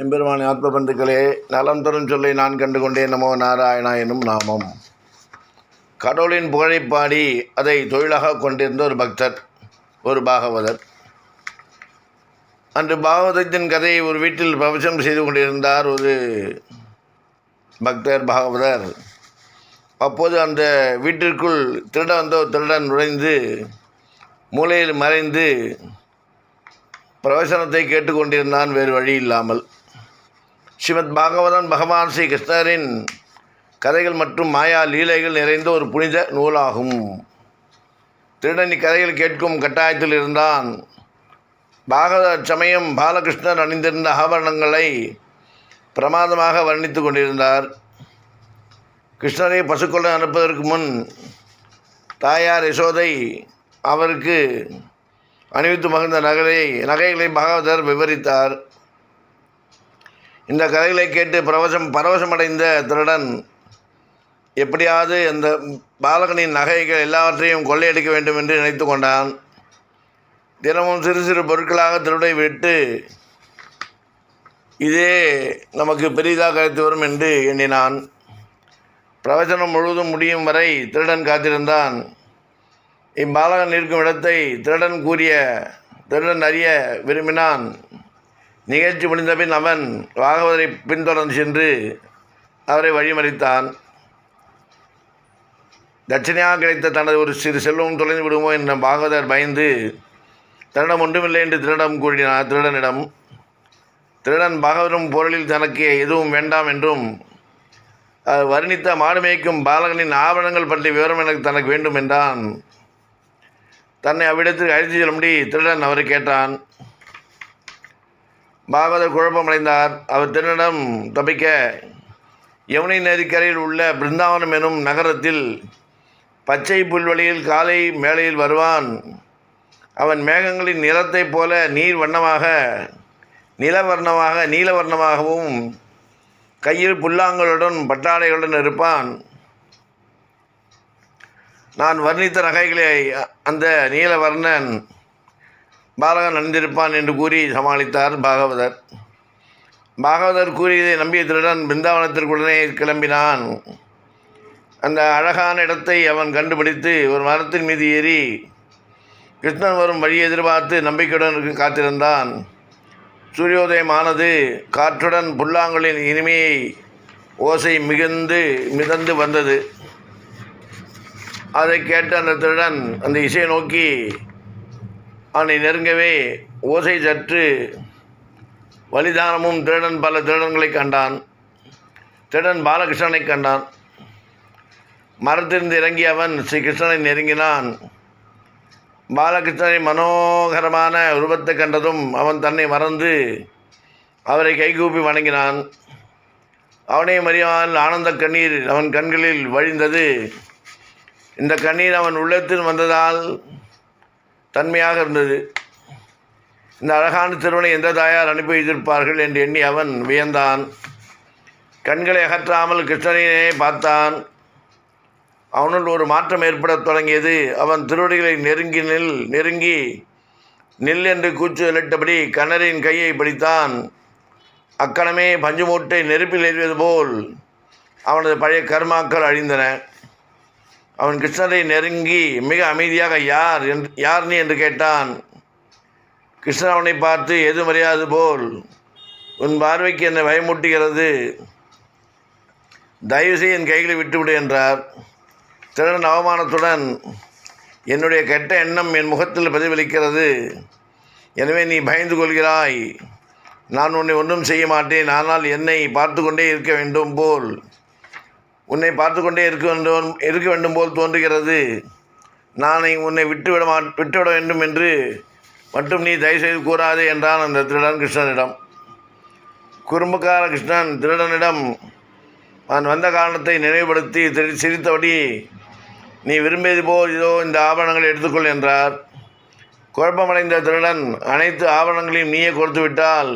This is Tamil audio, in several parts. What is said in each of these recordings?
எம்பெருமான் ஆத்ம பந்துக்களே, நலம் தரும் சொல்லை நான் கண்டு கொண்டேன். நமோ நாராயணா எனும் நாமம். கடவுளின் புகழை பாடி அதை தொழிலாக கொண்டிருந்த ஒரு பக்தர், ஒரு பாகவதர். அன்று பாகவதத்தின் கதையை ஒரு வீட்டில் பிரவசம் செய்து கொண்டிருந்தார் ஒரு பக்தர் பாகவதர். அப்போது அந்த வீட்டிற்குள் திருட வந்த ஒரு திருடன் நுழைந்து மூலையில் மறைந்து பிரவசனத்தை கேட்டுக்கொண்டிருந்தான், வேறு வழி இல்லாமல். ஸ்ரீமத் பாகவதன் பகவான் ஸ்ரீ கிருஷ்ணரின் கதைகள் மற்றும் மாயா லீலைகள் நிறைந்த ஒரு புனித நூலாகும். திருடன் இக்கதைகள் கேட்கும் கட்டாயத்தில் இருந்தான். பாகவத சமயம் பாலகிருஷ்ணர் அணிந்திருந்த ஆபரணங்களை பிரமாதமாக வர்ணித்து கொண்டிருந்தார். கிருஷ்ணரை பசுக்களை அனுப்புவதற்கு முன் தாயார் யசோதை அவருக்கு அணிவித்து மகிழ்ந்த நகைகளை பாகவதர் விவரித்தார். இந்த கதைகளை கேட்டு பரவசமடைந்த திருடன் எப்படியாவது அந்த பாலகனின் நகைகள் எல்லாவற்றையும் கொள்ளையடிக்க வேண்டும் என்று நினைத்து கொண்டான். தினமும் சிறு சிறு பொருட்களாக திருடை விட்டு இதே நமக்கு பெரிதாக கிடைத்து வரும் என்று எண்ணினான். பிரவசனம் முழுவதும் முடியும் வரை திருடன் காத்திருந்தான். இப்பாலகன் இருக்கும் இடத்தை திருடன் அறிய விரும்பினான். நிகழ்ச்சி முடிந்தபின் அவன் பாகவதரை பின்தொடர்ந்து சென்று அவரை வழிமறித்தான். தட்சணையாக கிடைத்த தனது ஒரு சிறு செல்வம் தொலைந்து விடுமோ என்ற பாகவதர் பயந்து திருடம் ஒன்றுமில்லை என்று திருடனிடம். திருடன் பாகவதரும் பொருளில் தனக்கு எதுவும் வேண்டாம் என்றும் வர்ணித்த மாடு மேய்க்கும் பாலகனின் ஆபரணங்கள் பற்றிய விவரம் தனக்கு வேண்டும் என்றான். தன்னை அவ்விடத்தில் அழைத்து செல்லும்படி திருடன் அவரை கேட்டான். பாகவதர் குழப்பமடைந்தார். அவர் திருடனிடம் தப்பிக்க யமுனை நதிக்கரையில் உள்ள பிருந்தாவனம் எனும் நகரத்தில் பச்சை புல்வெளியில் காலை மேலையில் வருவான். அவன் மேகங்களின் நிறத்தைப் போல நீலவர்ணமாகவும் கையில் புல்லாங்களுடன் பட்டாடைகளுடன் இருப்பான். நான் வர்ணித்த நகைகளை அந்த நீலவர்ணன் பாலகன் அணிந்திருப்பான் என்று கூறி சமாளித்தார் பாகவதர். பாகவதர் கூறியதை நம்பிய திருடன் பிருந்தாவனத்திற்குடனே கிளம்பினான். அந்த அழகான இடத்தை அவன் கண்டுபிடித்து ஒரு மரத்தின் மீது ஏறி கிருஷ்ணன் வரும் வழியை எதிர்பார்த்து நம்பிக்கையுடன் காத்திருந்தான். சூரியோதயமானது. காற்றுடன் புல்லாங்குழலின் இனிமையை ஓசை மிதந்து வந்தது. அதை கேட்ட அந்த திருடன் அந்த இசையை நோக்கி அவனை நெருங்கவே ஓசை சற்று வலிதானமும் திருடன் பல திருடன்களை கண்டான். திருடன் பாலகிருஷ்ணனை கண்டான். மரத்திலிருந்து இறங்கி அவன் ஸ்ரீ கிருஷ்ணனை நெருங்கினான். பாலகிருஷ்ணனை மனோகரமான உருவத்தை கண்டதும் அவன் தன்னை மறந்து அவரை கைகூப்பி வணங்கினான். அவனையும் அறியாமல் ஆனந்த கண்ணீர் அவன் கண்களில் வழிந்தது. இந்த கண்ணீர் அவன் உள்ளத்தில் வந்ததால் தன்மையாக இருந்தது. இந்த அழகான திருவனை எந்த தாயார் அனுப்பி வைத்திருப்பார்கள் என்று எண்ணி அவன் வியந்தான். கண்களை அகற்றாமல் கிருஷ்ணனையே பார்த்தான். அவனுள் ஒரு மாற்றம் ஏற்படத் தொடங்கியது. அவன் திருவடிகளை நெருங்கி நில் என்று கூச்சு எழட்டபடி கண்ணரின் கையை பிடித்தான். அக்கணமே பஞ்சு மூட்டை நெருப்பில் எறிவது போல் அவனது பழைய கர்மாக்கள் அழிந்தன. அவன் கிருஷ்ணரை நெருங்கி மிக அமைதியாக யார் நீ என்று கேட்டான். கிருஷ்ணன் அவனை பார்த்து எது மரியாது போல், உன் பார்வைக்கு என்னை பயமூட்டுகிறது, தயவுசெய்து என் கைகளை விட்டுவிடு என்றார். திருடன் அவமானத்துடன், என்னுடைய கெட்ட எண்ணம் என் முகத்தில் பிரதிபலிக்கிறது, எனவே நீ பயந்து கொள்கிறாய். நான் உன்னை ஒன்றும் செய்ய மாட்டேன், ஆனால் என்னை பார்த்து கொண்டே இருக்க வேண்டும் போல் தோன்றுகிறது. நான் உன்னை விட்டுவிட வேண்டும் என்று மட்டும் நீ தயவுசெய்து கூறாதே என்றான் அந்த திருடன் கிருஷ்ணனிடம். குறும்புக்கார கிருஷ்ணன் திருடனிடம் அவன் வந்த காரணத்தை நினைவுபடுத்தி சிரித்தபடி, நீ விரும்பியது போல் இதோ இந்த ஆபரணங்களை எடுத்துக்கொள் என்றார். குழப்பமடைந்த திருடன், அனைத்து ஆபரணங்களையும் நீயே கொடுத்து விட்டால்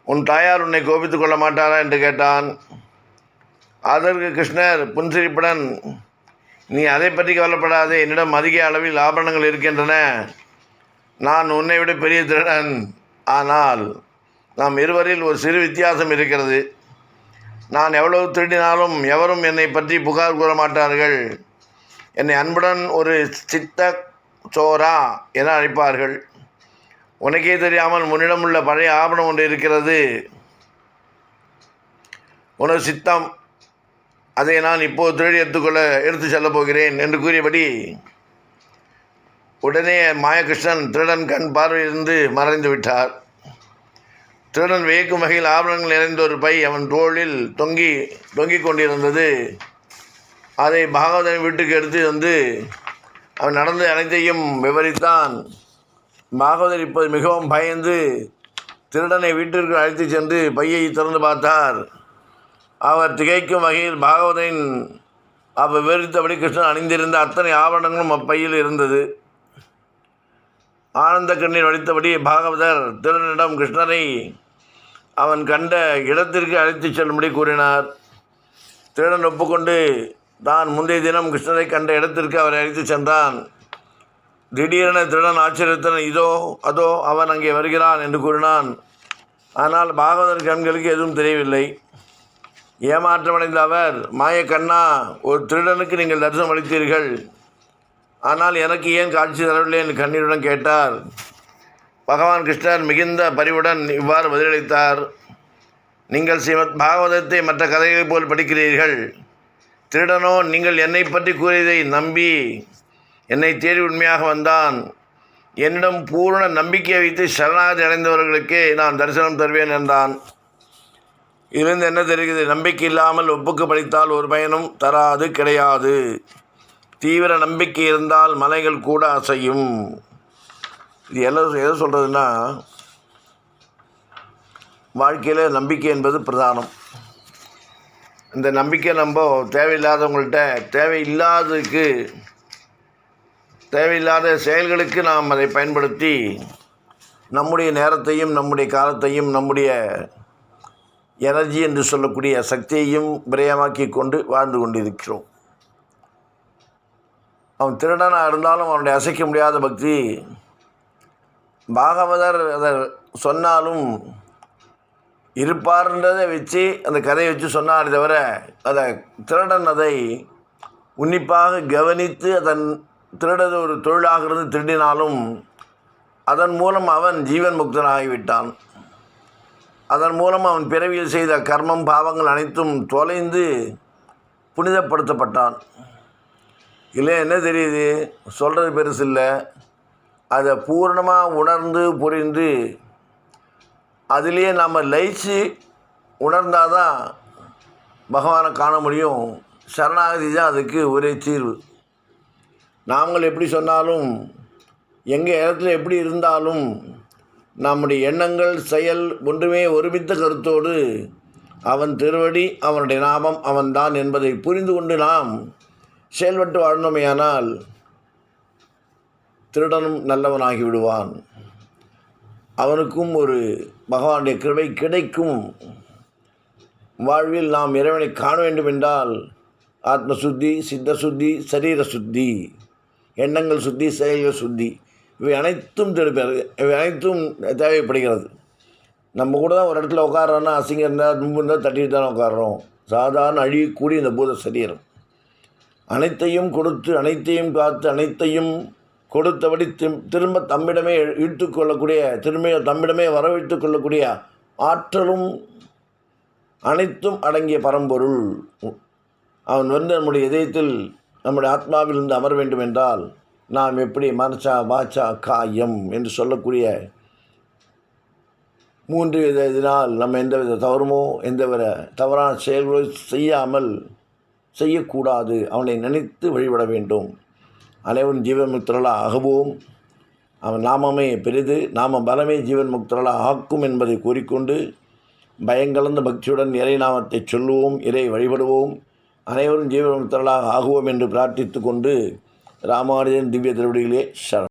உன் தாயார் உன்னை கோபித்து கொள்ள மாட்டாரா என்று கேட்டான். அதற்கு கிருஷ்ணர் புன்சிரிப்புடன், நீ அதை பற்றி கவலைப்படாதே, என்னிடம் அதிக அளவில் ஆபரணங்கள் இருக்கின்றன. நான் உன்னை விட பெரிய திருடன், ஆனால் நாம் இருவரில் ஒரு சிறு வித்தியாசம் இருக்கிறது. நான் எவ்வளவு திருடினாலும் எவரும் என்னை பற்றி புகார் கூற மாட்டார்கள். என்னை அன்புடன் ஒரு சித்த சோரா என அழைப்பார்கள். உனக்கே தெரியாமல் முன்னிடம் உள்ள பழைய ஆபணம் ஒன்று இருக்கிறது. உனது சித்தம், அதை நான் இப்போது திருடி எடுத்து செல்லப் போகிறேன் என்று கூறியபடி உடனே மாயகிருஷ்ணன் திருடன் கண் பார்வையிலிருந்து மறைந்து விட்டார். திருடன் வியக்கும் வகையில் ஆபரணங்கள் நிறைந்த ஒரு பை அவன் தோளில் தொங்கிக் கொண்டிருந்தது. அதை பாகவதன் வீட்டுக்கு எடுத்து வந்து அவன் நடந்த அனைத்தையும் விவரித்தான். பாகவதர் இப்போது மிகவும் பயந்து திருடனை வீட்டிற்கு அழைத்து சென்று பையை திறந்து பார்த்தார். அவர் திகைக்கும் வகையில் பாகவதன் அவர் விவரித்தபடி கிருஷ்ணன் அணிந்திருந்த அத்தனை ஆபரணங்களும் அப்பையில் இருந்தது. ஆனந்த கண்ணீர் வடித்தபடி பாகவதர் திருடனிடம் கிருஷ்ணரை அவன் கண்ட இடத்திற்கு அழைத்து செல்லும்படி கூறினார். திருடன் ஒப்புக்கொண்டு தான் முந்தைய தினம் கிருஷ்ணரை கண்ட இடத்திற்கு அவரை அழைத்து சென்றான். திடீரென திருடன் ஆச்சரியத்துடன் இதோ அதோ அவன் அங்கே வருகிறான் என்று கூறினான். ஆனால் பாகவதர் கண்களுக்கு எதுவும் தெரியவில்லை. ஏமாற்றமடைந்த அவர், மாயக்கண்ணா, ஒரு திருடனுக்கு நீங்கள் தரிசனம் அளித்தீர்கள், ஆனால் எனக்கு ஏன் காட்சி தரவில்லை என்று கண்ணீருடன் கேட்டார். பகவான் கிருஷ்ணர் மிகுந்த பரிவுடன் இவ்வாறு பதிலளித்தார். நீங்கள் ஸ்ரீமத் பாகவதத்தை மற்ற கதைகளைப் போல் படிக்கிறீர்கள். திருடனோ நீங்கள் என்னை பற்றி கூறியதை நம்பி என்னை தேடி உண்மையாக வந்தான். என்னிடம் பூர்ண நம்பிக்கையை வைத்து சரணாகதி அடைந்தவர்களுக்கே நான் தரிசனம் தருவேன் என்றான். இதிலிருந்து என்ன தெரிகிறது? நம்பிக்கை இல்லாமல் ஒப்புக்கு படித்தால் ஒரு பயனும் தராது, கிடையாது. தீவிர நம்பிக்கை இருந்தால் மலைகள் கூட அசையும். இது எதை சொல்கிறதுன்னா, வாழ்க்கையில் நம்பிக்கை என்பது பிரதானம். இந்த நம்பிக்கை நம்ம தேவையில்லாதவங்கள்ட்ட தேவையில்லாத செயல்களுக்கு நாம் அதை பயன்படுத்தி நம்முடைய நேரத்தையும் நம்முடைய காலத்தையும் நம்முடைய எனர்ஜி என்று சொல்லக்கூடிய சக்தியையும் விரயமாக்கி கொண்டு வாழ்ந்து கொண்டிருக்கிறோம். அவன் திருடனாக இருந்தாலும் அவனுடைய அசைக்க முடியாத பக்தி. பாகவதர் அதை சொன்னாலும் இருப்பார்ன்றதை வச்சு அந்த கதையை வச்சு சொன்னார் தவிர அதை திருடன் அதை உன்னிப்பாக கவனித்து அதன் திருடது ஒரு தொழிலாக இருந்து திருடினாலும் அதன் மூலம் அவன் ஜீவன் முக்தனாகிவிட்டான். அதன் மூலம் அவன் பிறவியில் செய்த கர்மம் பாவங்கள் அனைத்தும் தொலைந்து புனிதப்படுத்தப்பட்டான். இல்லை என்ன தெரியுது, சொல்கிறது பெருசு இல்லை, அதை பூர்ணமாக உணர்ந்து புரிந்து அதிலேயே நாம் லயிச்சு உணர்ந்தால் தான் பகவானை காண முடியும். சரணாகதி தான் அதுக்கு ஒரே தீர்வு. நாங்கள் எப்படி சொன்னாலும், எங்கள் இடத்துல எப்படி இருந்தாலும், நம்முடைய எண்ணங்கள் செயல் ஒன்றுமே ஒருமித்த கருத்தோடு அவன் திருவடி அவனுடைய நாமம் அவன்தான் என்பதை புரிந்து கொண்டு நாம் செயல்பட்டு வாழ்ந்தோமேயானால் திருடனும் நல்லவனாகி விடுவான். அவனுக்கும் ஒரு பகவானுடைய கிருபை கிடைக்கும். வாழ்வில் நாம் இறைவனை காண வேண்டும் என்றால் ஆத்ம சுத்தி, சித்த சுத்தி, சரீர சுத்தி, எண்ணங்கள் சுத்தி, செயல்கள் சுத்தி, இவை அனைத்தும் தேவைப்படுகிறது. நம்ம கூட தான் ஒரு இடத்துல உட்காரோன்னா அசிங்கம் இருந்தால் தும்பு இருந்தால் தட்டிட்டு தானே உட்காரோம். சாதாரண அழியக்கூடிய இந்த பூத சரீரம் அனைத்தையும் கொடுத்து அனைத்தையும் காத்து அனைத்தையும் கொடுத்தபடி திரும்ப தம்மிடமே இழுத்துக்கொள்ளக்கூடிய தம்மிடமே வரவழைத்துக் கொள்ளக்கூடிய ஆற்றலும் அனைத்தும் அடங்கிய பரம்பொருள் அவன் வந்து நம்முடைய இதயத்தில் நம்முடைய ஆத்மாவிலிருந்து அமர வேண்டும் என்றால் நாம் எப்படி மனசா வாச்சா காயம் என்று சொல்லக்கூடிய 3 வித இதனால் நம்ம எந்தவித தவறுமோ எந்தவித தவறான செயல்களோ செய்யக்கூடாது. அவனை நினைத்து வழிபட வேண்டும். அனைவரும் ஜீவன் முக்தர்களாக ஆகுவோம். அவன் நாமமே பெரிது, நாம பலமே ஜீவன் முக்தர்களாக ஆக்கும் என்பதை கூறிக்கொண்டு பயங்கலந்த பக்தியுடன் இறை நாமத்தை சொல்லுவோம், இறை வழிபடுவோம், அனைவரும் ஜீவன் முக்தர்களாக ஆகுவோம் என்று பிரார்த்தித்து கொண்டு ராமானுஜன் திவ்ய திருவடிகளே சரணம்.